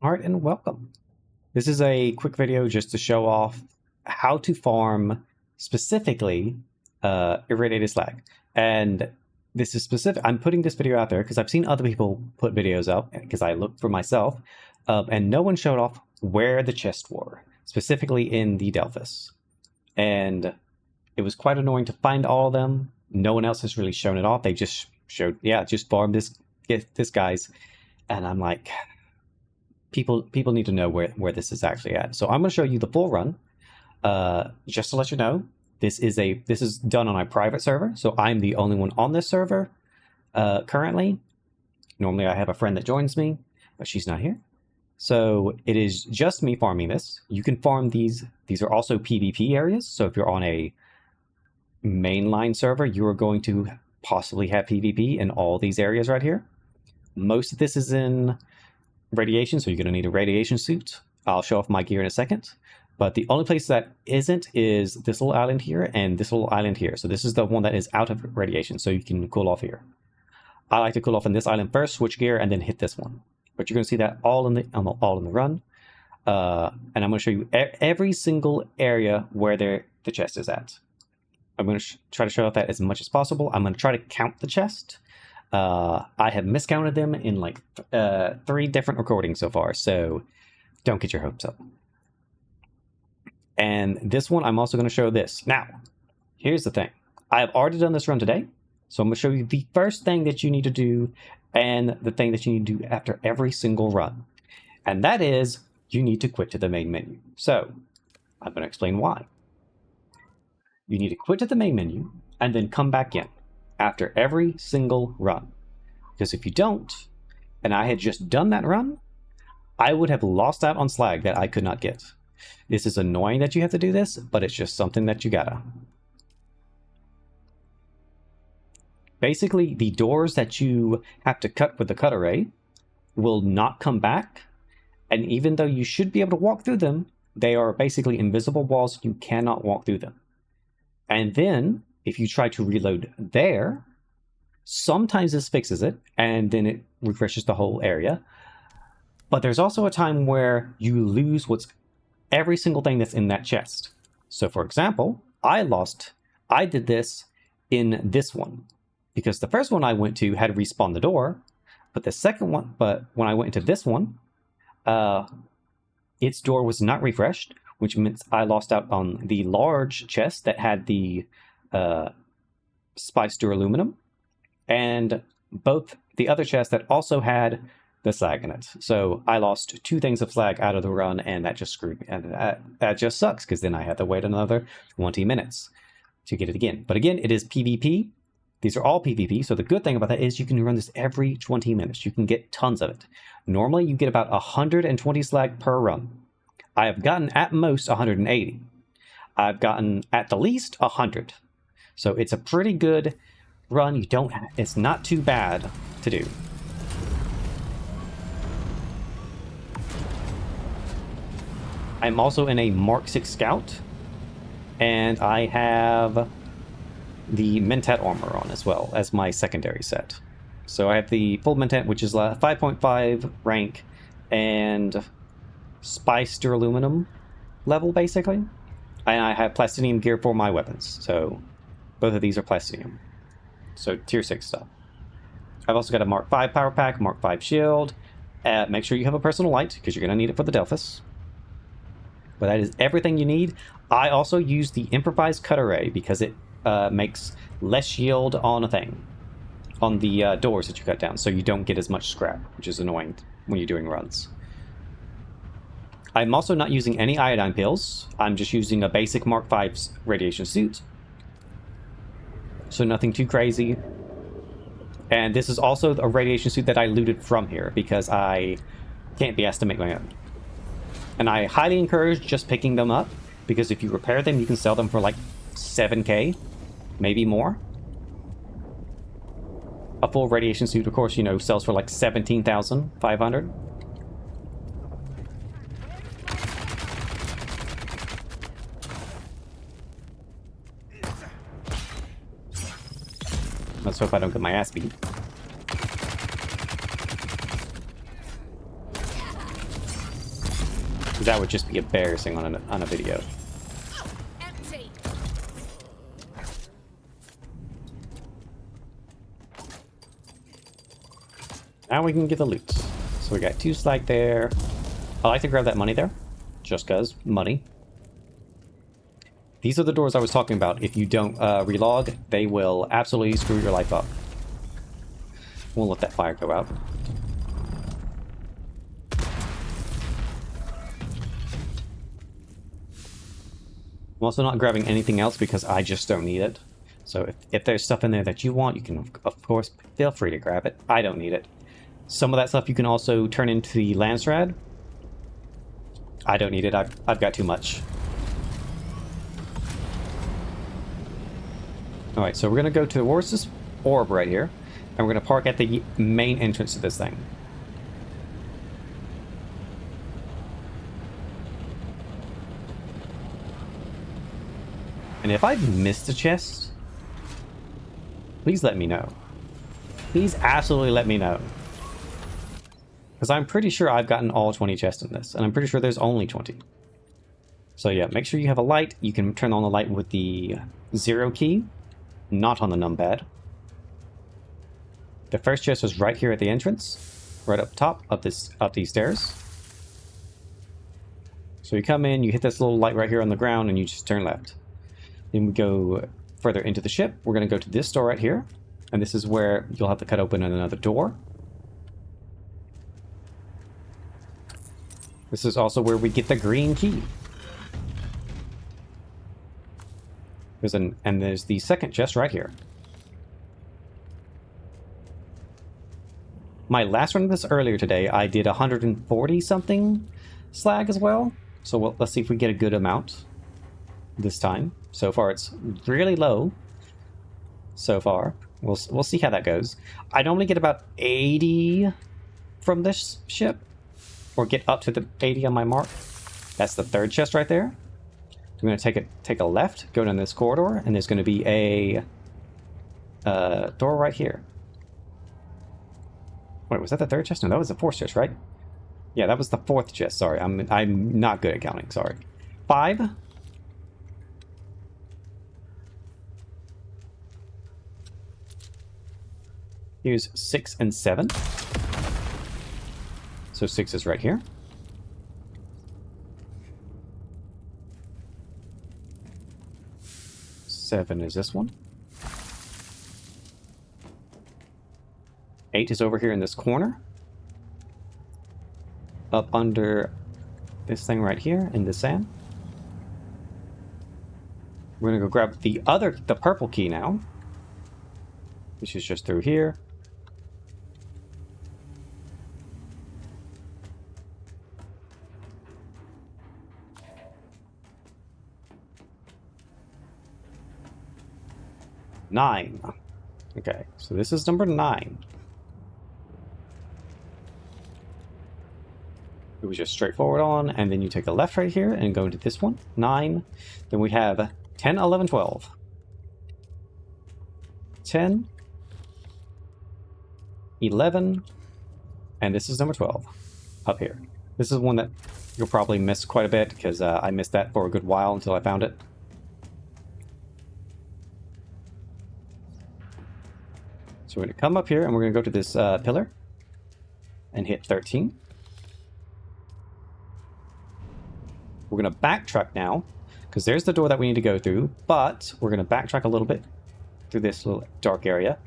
Alright, and welcome. This is a quick video just to show off how to farm specifically Irradiated Slag. And this is specific. I'm putting this video out there because I've seen other people put videos up because I looked for myself, and no one showed off where the chests were, specifically in the Delphis. And it was quite annoying to find all of them. No one else has really shown it off. They just showed, yeah, just farm this guy's. And I'm like, people need to know where this is actually at. So I'm going to show you the full run. Just to let you know, this is done on a private server, so I'm the only one on this server currently. Normally I have a friend that joins me, but she's not here. So it is just me farming this. You can farm these. These are also PvP areas, so if you're on a mainline server, you are going to possibly have PvP in all these areas right here. Most of this is in radiation, so you're going to need a radiation suit. I'll show off my gear in a second. But the only place that isn't is this little island here and this little island here. So this is the one that is out of radiation, so you can cool off here. I like to cool off on this island first, switch gear, and then hit this one. But you're going to see that all in the run. And I'm going to show you every single area where the chest is at. I'm going to try to show off that as much as possible. I'm going to try to count the chest. I have miscounted them in like 3 different recordings so far, so don't get your hopes up. And this one, I'm also going to show this. Now, here's the thing. I have already done this run today, so I'm going to show you the first thing that you need to do and the thing that you need to do after every single run. And that is, you need to quit to the main menu. So, I'm going to explain why. You need to quit to the main menu and then come back in after every single run. Because if you don't, and I had just done that run, I would have lost out on slag that I could not get. This is annoying that you have to do this, but it's just something that you gotta. Basically, the doors that you have to cut with the cut array will not come back, and even though you should be able to walk through them, they are basically invisible walls. You cannot walk through them. And then, if you try to reload there, sometimes this fixes it, and then it refreshes the whole area. But there's also a time where you lose every single thing that's in that chest. So for example, I did this in this one, because the first one I went to had respawned the door, but when I went into this one, its door was not refreshed, which meant I lost out on the large chest that had the spiced duraluminum, and both the other chests that also had the slag in it. So I lost 2 things of slag out of the run, and that just screwed me. And that just sucks, because then I had to wait another 20 minutes to get it again. But again, it is PvP. These are all PvP, so the good thing about that is you can run this every 20 minutes. You can get tons of it. Normally, you get about 120 slag per run. I have gotten at most 180. I've gotten at the least 100. So it's a pretty good run. It's not too bad to do. I'm also in a Mark 6 Scout, and I have the Mentat armor on as well as my secondary set. So I have the full Mentat, which is a 5.5 rank and spiced duraluminum level, basically. And I have plastinium gear for my weapons, so both of these are plastinium. So tier 6 stuff. I've also got a Mark 5 power pack, Mark 5 shield. Make sure you have a personal light, because you're going to need it for the Delphis. But that is everything you need. I also use the improvised cut array because it makes less yield on the doors that you cut down, so you don't get as much scrap, which is annoying when you're doing runs. I'm also not using any iodine pills. I'm just using a basic Mark 5's radiation suit. So nothing too crazy. And this is also a radiation suit that I looted from here because I can't be asked to make my own. And I highly encourage just picking them up, because if you repair them, you can sell them for like 7k, maybe more. A full radiation suit, of course, sells for like 17,500. Let's hope I don't get my ass beat. That would just be embarrassing on a video. Empty. Now we can get the loot. So we got 2 slag there. I like to grab that money there. Just cause money. These are the doors I was talking about. If you don't relog, they will absolutely screw your life up. We'll let that fire go out. I'm also not grabbing anything else because I just don't need it. So if there's stuff in there that you want, you can, of course, feel free to grab it. I don't need it. Some of that stuff you can also turn into the Landsrad. I don't need it. I've got too much. Alright, so we're going to go towards this orb right here. And we're going to park at the main entrance to this thing. And if I've missed a chest, please let me know. Please absolutely let me know. Because I'm pretty sure I've gotten all 20 chests in this. And I'm pretty sure there's only 20. So yeah, make sure you have a light. You can turn on the light with the 0 key. Not on the numpad. The first chest was right here at the entrance. Right up top of these stairs. So you come in, you hit this little light right here on the ground, and you just turn left. Then we go further into the ship. We're going to go to this door right here. And this is where you'll have to cut open another door. This is also where we get the green key. There's the second chest right here. My last run of this earlier today, I did 140 something slag as well. So let's see if we get a good amount this time. So far it's really low. So far. We'll see how that goes. I normally get about 80 from this ship. Or get up to the 80 on my mark. That's the third chest right there. I'm going to take a left, go down this corridor, and there's going to be a door right here. Wait, was that the third chest? No, that was the fourth chest, right? Yeah, that was the fourth chest. Sorry, I'm not good at counting. Sorry. 5. Here's 6 and 7. So 6 is right here. 7 is this one. 8 is over here in this corner. Up under this thing right here in the sand. We're gonna go grab the purple key now. Which is just through here. Nine. Okay, so this is number 9. It was just straightforward on, and then you take a left right here and go into this one. 9. Then we have 10, 11, 12. 10. 11. And this is number 12. Up here. This is one that you'll probably miss quite a bit, because I missed that for a good while until I found it. So we're going to come up here and we're going to go to this pillar and hit 13. We're going to backtrack now because there's the door that we need to go through, but we're going to backtrack a little bit through this little dark area.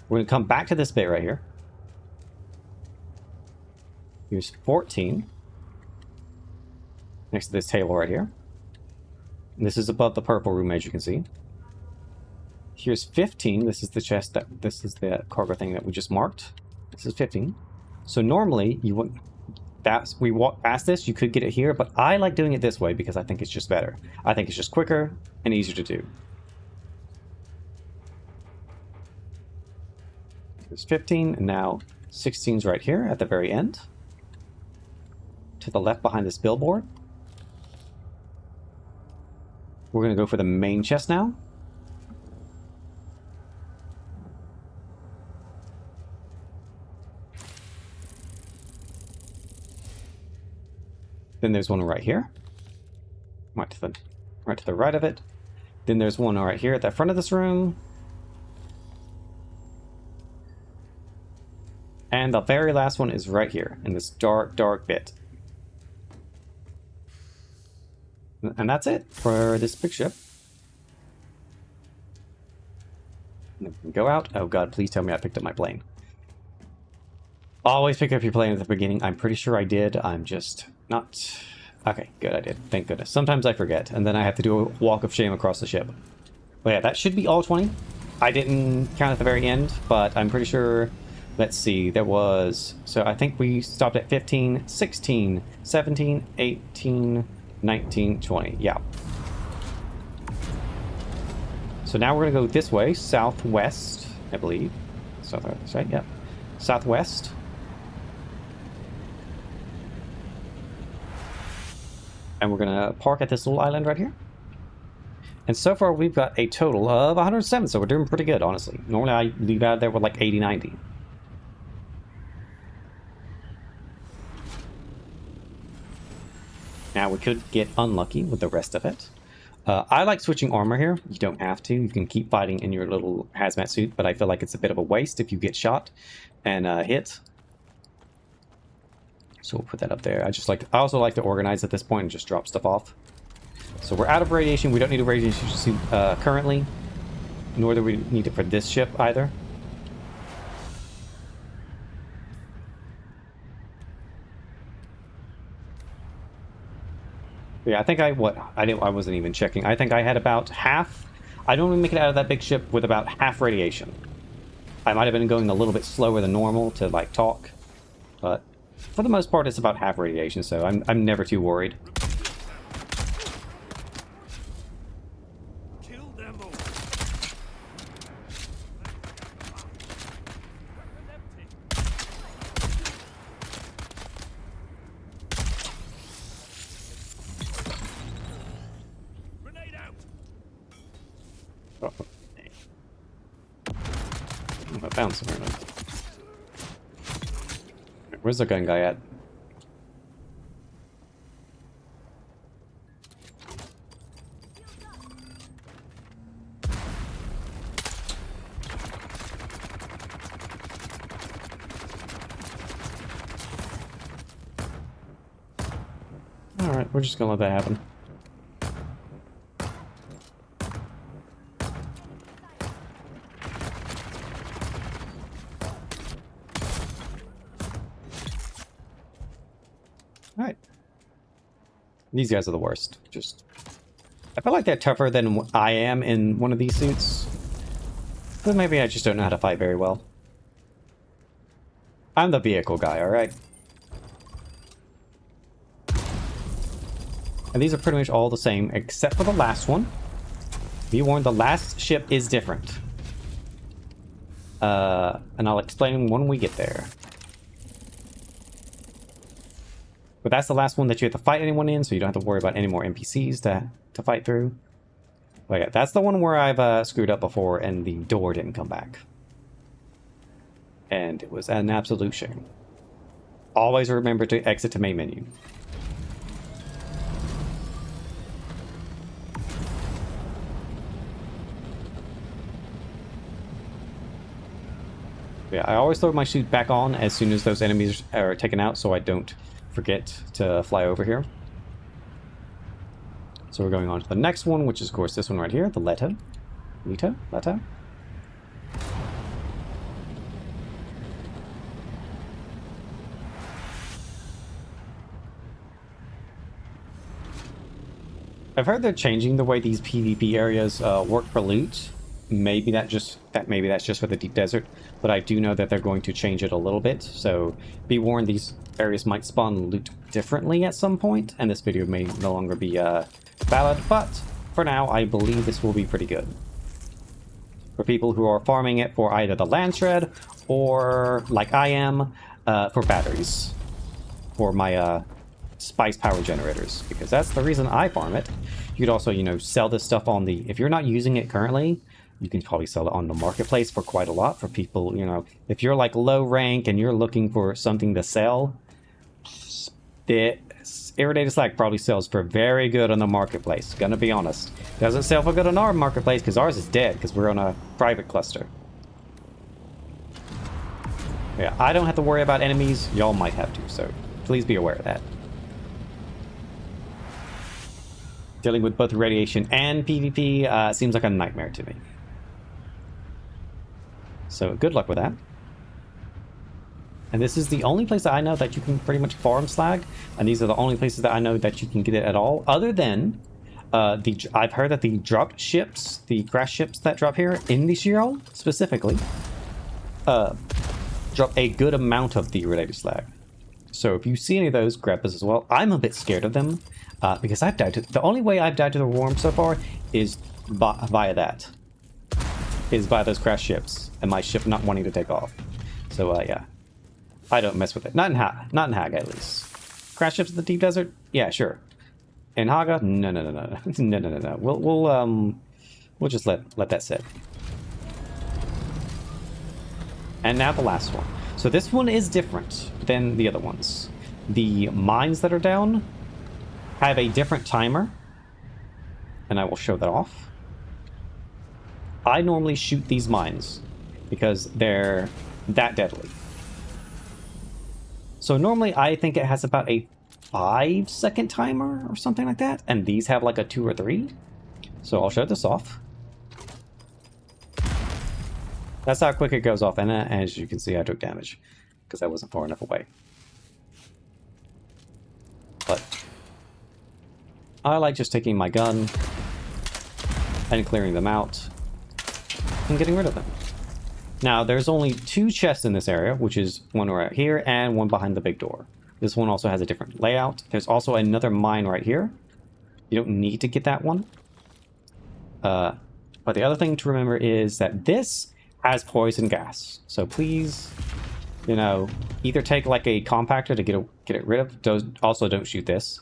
We're going to come back to this bit right here. Here's 14 next to this table right here. And this is above the purple room, as you can see. Here's 15. This is the chest this is the cargo thing that we just marked. This is 15. So normally you would we walk past this, you could get it here, but I like doing it this way because I think it's just better. I think it's just quicker and easier to do. There's 15, and now 16's right here at the very end. To the left behind this billboard. We're going to go for the main chest now. Then there's one right here. Right to the right of it. Then there's one right here at the front of this room. And the very last one is right here in this dark, dark bit. And that's it for this big ship. Go out. Oh god, please tell me I picked up my plane. Always pick up your plane at the beginning. I'm pretty sure I did. I'm just not... Okay, good, I did. Thank goodness. Sometimes I forget, and then I have to do a walk of shame across the ship. But yeah, that should be all 20. I didn't count at the very end, but I'm pretty sure... Let's see, there was... So I think we stopped at 15, 16, 17, 18, 19, 20. Yeah. So now we're going to go this way, southwest, I believe. Southwest, right? Yeah. Southwest. And we're going to park at this little island right here. And so far we've got a total of 107, so we're doing pretty good, honestly. Normally I leave out of there with like 80, 90. Now we could get unlucky with the rest of it. I like switching armor here. You don't have to. You can keep fighting in your little hazmat suit, but I feel like it's a bit of a waste if you get shot and hit. So we'll put that up there. I also like to organize at this point and just drop stuff off. So we're out of radiation. We don't need a radiation suit currently, nor do we need it for this ship either. Yeah, I think I wasn't even checking. I think I had about half. I normally make it out of that big ship with about half radiation. I might have been going a little bit slower than normal to like talk, but for the most part it's about half radiation, so I'm never too worried. Kill them all. Grenade out. Oh. I found somewhere now. Where's the gun guy at? Alright, we're just gonna let that happen. Alright. These guys are the worst. I feel like they're tougher than I am in one of these suits. But maybe I just don't know how to fight very well. I'm the vehicle guy, alright? And these are pretty much all the same, except for the last one. Be warned, the last ship is different. And I'll explain when we get there. But that's the last one that you have to fight anyone in, so you don't have to worry about any more NPCs to fight through. But yeah, that's the one where I've screwed up before and the door didn't come back. And it was an absolute shame. Always remember to exit to main menu. Yeah, I always throw my suit back on as soon as those enemies are taken out, so I don't forget to fly over here. So we're going on to the next one, which is of course this one right here, the Leto. Leto? I've heard they're changing the way these PvP areas work for loot. Maybe that's just for the deep desert, but I do know that they're going to change it a little bit. So be warned, these areas might spawn loot differently at some point, and this video may no longer be valid. But for now, I believe this will be pretty good for people who are farming it for either the land shred or, like I am, for batteries for my spice power generators, because that's the reason I farm it. You could also, sell this stuff on the, if you're not using it currently, you can probably sell it on the marketplace for quite a lot for people, if you're like low rank and you're looking for something to sell, Irradiated Slag probably sells for very good on the marketplace. Gonna be honest. Doesn't sell for good on our marketplace because ours is dead because we're on a private cluster. Yeah, I don't have to worry about enemies. Y'all might have to, so please be aware of that. Dealing with both radiation and PvP seems like a nightmare to me. So good luck with that. And this is the only place that I know that you can pretty much farm slag. And these are the only places that I know that you can get it at all. Other than, I've heard that the dropped ships, the crash ships that drop here in the Shiro specifically, drop a good amount of the Irradiated Slag. So if you see any of those, grab those as well. I'm a bit scared of them because I've died to... The only way I've died to the worm so far is via that. Is via those crash ships and my ship not wanting to take off. So yeah. I don't mess with it. Not in Haga, at least. Crash ships in the deep desert? Yeah, sure. In Haga? No. No. We'll just let that sit. And now the last one. So this one is different than the other ones. The mines that are down have a different timer. And I will show that off. I normally shoot these mines because they're that deadly. So normally I think it has about a 5-second timer or something like that. And these have like a 2 or 3. So I'll shut this off. That's how quick it goes off. And as you can see, I took damage because I wasn't far enough away. But I like just taking my gun and clearing them out and getting rid of them. Now, there's only 2 chests in this area, which is one right here and one behind the big door. This one also has a different layout. There's also another mine right here. You don't need to get that one. But the other thing to remember is that this has poison gas. So please, you know, either take like a compactor to get it rid of. Also, don't shoot this.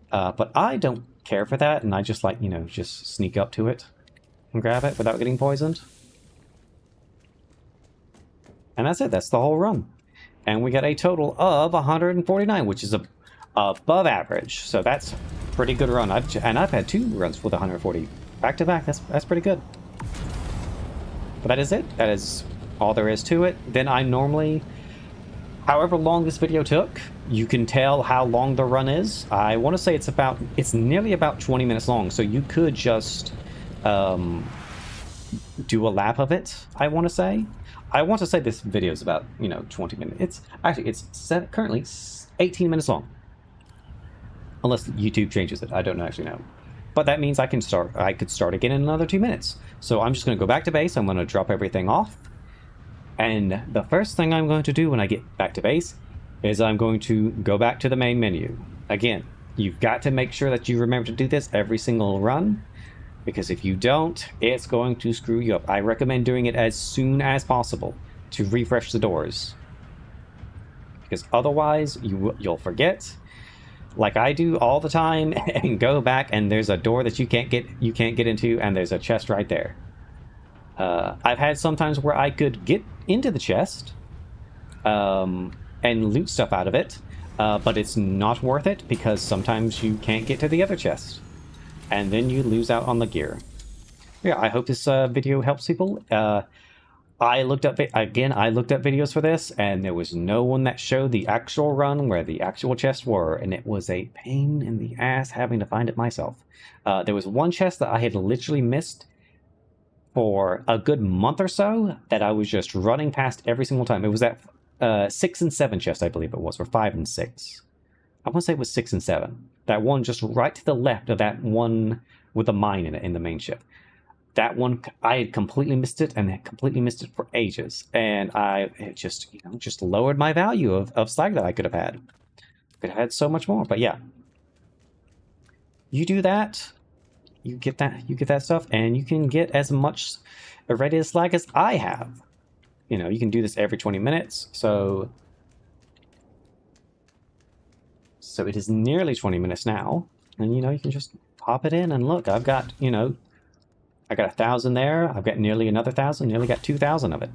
But I don't care for that, and I just like, you know, just sneak up to it and grab it without getting poisoned. And that's it. That's the whole run. And we got a total of 149, which is above average. So that's a pretty good run. I've had 2 runs with 140 back to back. That's pretty good. But that is it. That is all there is to it. Then I normally, however long this video took, you can tell how long the run is. I want to say it's nearly about 20 minutes long. So you could just do a lap of it, I want to say. I want to say this video is about, 20 minutes. It's currently 18 minutes long. Unless YouTube changes it. I don't actually know. But that means I could start again in another 2 minutes. So I'm just going to go back to base. I'm going to drop everything off. And the first thing I'm going to do when I get back to base is I'm going to go back to the main menu. Again, you've got to make sure that you remember to do this every single run. Because if you don't, it's going to screw you up. I recommend doing it as soon as possible to refresh the doors. Because otherwise, you'll forget, like I do all the time, and go back and there's a door that you can't get into, and there's a chest right there. I've had sometimes where I could get into the chest and loot stuff out of it, but it's not worth it because sometimes you can't get to the other chest. And then you lose out on the gear. Yeah, I hope this video helps people. I looked up videos for this, and there was no one that showed the actual run where the actual chests were, and it was a pain in the ass having to find it myself. There was one chest that I had literally missed for a good month or so that I was just running past every single time. It was that 6 and 7 chest, I believe it was, or 5 and 6. I want to say it was 6 and 7. That one just right to the left of that one with a mine in it in the main ship. That one, I had completely missed it, and had completely missed it for ages. And it just lowered my value of slag that I could have had. Could have had so much more, but yeah. You do that, you get that stuff, and you can get as much irradiated slag as I have. You can do this every 20 minutes, so it is nearly 20 minutes now. And, you can just pop it in and look, I've got, I got 1,000 there. I've got nearly another 1,000, nearly got 2,000 of it.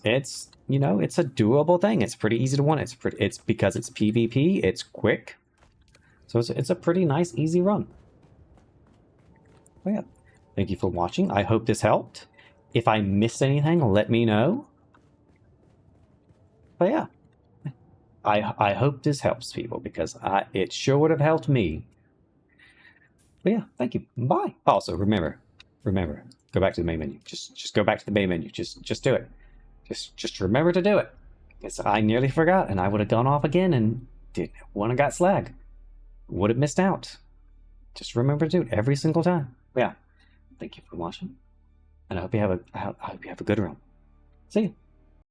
it's you know, it's a doable thing. It's pretty easy to win. It's because it's PvP. It's quick, so it's a pretty nice, easy run. But yeah, thank you for watching. I hope this helped. If I missed anything, let me know. But yeah, I hope this helps people, because it sure would have helped me. But yeah, thank you. Bye. Also, remember, go back to the main menu. Just go back to the main menu. Just do it. Just remember to do it. Because I nearly forgot, and I would have gone off again and didn't want to got slag. Would have missed out. Just remember to do it every single time. But yeah, thank you for watching, and I hope you have a good run. See you.